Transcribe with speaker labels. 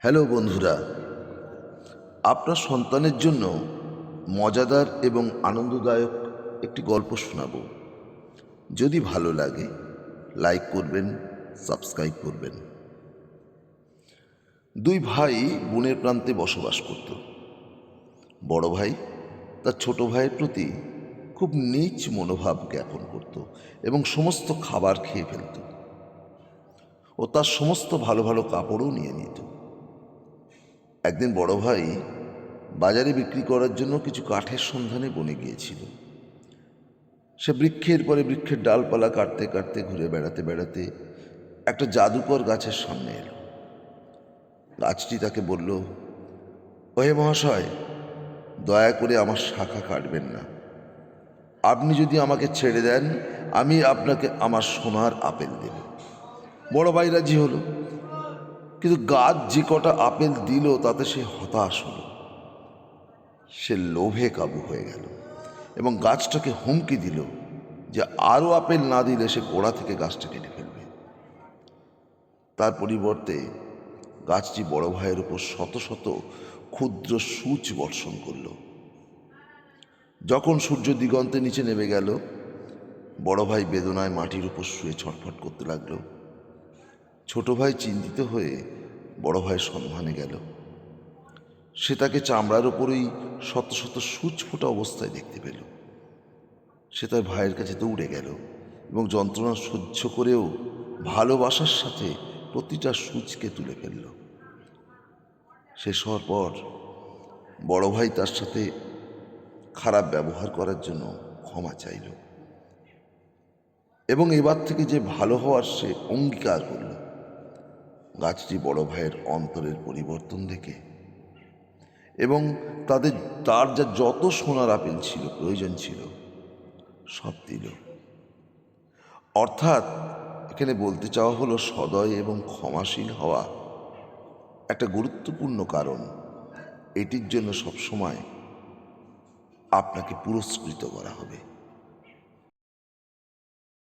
Speaker 1: Hello বন্ধুরা, আপনার সন্তানের জন্য মজাদার এবং আনন্দদায়ক একটি গল্প শোনাব। যদি ভালো লাগে লাইক করবেন, সাবস্ক্রাইব করবেন। দুই ভাই বনের প্রান্তে বসবাস করত। বড় ভাই তার ছোট ভাইয়ের প্রতি খুব নীচ মনোভাব জ্ঞাপন করত এবং সমস্ত খাবার খেয়ে ফেলত ও তার সমস্ত ভালো ভালো কাপড়ও নিয়ে নিত। একদিন বড় ভাই বাজারে বিক্রি করার জন্য কিছু কাঠের সন্ধানে বনে গিয়েছিল। সে বৃক্ষের পরে বৃক্ষের ডালপালা কাটতে কাটতে ঘুরে বেড়াতে বেড়াতে একটা জাদুকর গাছের সামনে এলো। গাছটি তাকে বলল, ওহে মহাশয়, দয়া করে আমার শাখা কাটবেন না। আপনি যদি আমাকে ছেড়ে দেন, আমি আপনাকে আমার সোনার আপেল দেব। বড় ভাই রাজি হলো, কিন্তু গাছ যে কটা আপেল দিল তাতে সে হতাশ হলো। সে লোভে কাবু হয়ে গেল এবং গাছটাকে হুমকি দিল যে আরও আপেল না দিলে সে গোড়া থেকে গাছটা কেটে ফেলবে। তার পরিবর্তে গাছটি বড় ভাইয়ের উপর শত শত ক্ষুদ্র সূচ বর্ষণ করল। যখন সূর্য দিগন্তে নিচে নেমে গেল, বড় ভাই বেদনায় মাটির উপর শুয়ে ছটফট করতে লাগল। ছোট ভাই চিন্তিত হয়ে বড় ভাইয়ের সন্ধানে গেল। সে তাকে চামড়ার উপরেই শত শত সূচ ফোটা অবস্থায় দেখতে পেল। সে তার ভাইয়ের কাছে দৌড়ে গেল এবং যন্ত্রণা সহ্য করেও ভালোবাসার সাথে প্রতিটা সূচকে তুলে ফেলল। শেষ হওয়ার পর বড় ভাই তার সাথে খারাপ ব্যবহার করার জন্য ক্ষমা চাইল এবং এবার থেকে যে ভালো হওয়ার সে অঙ্গীকার করল। গাছটি বড় ভাইয়ের অন্তরের পরিবর্তন দেখে এবং তার যত সোনার আপেল ছিল প্রয়োজন ছিল সব দিল। অর্থাৎ এখানে বলতে চাওয়া হলো, সদয় এবং ক্ষমাশীল হওয়া একটা গুরুত্বপূর্ণ কারণ। এটির জন্য সবসময় আপনাকে পুরস্কৃত করা হবে।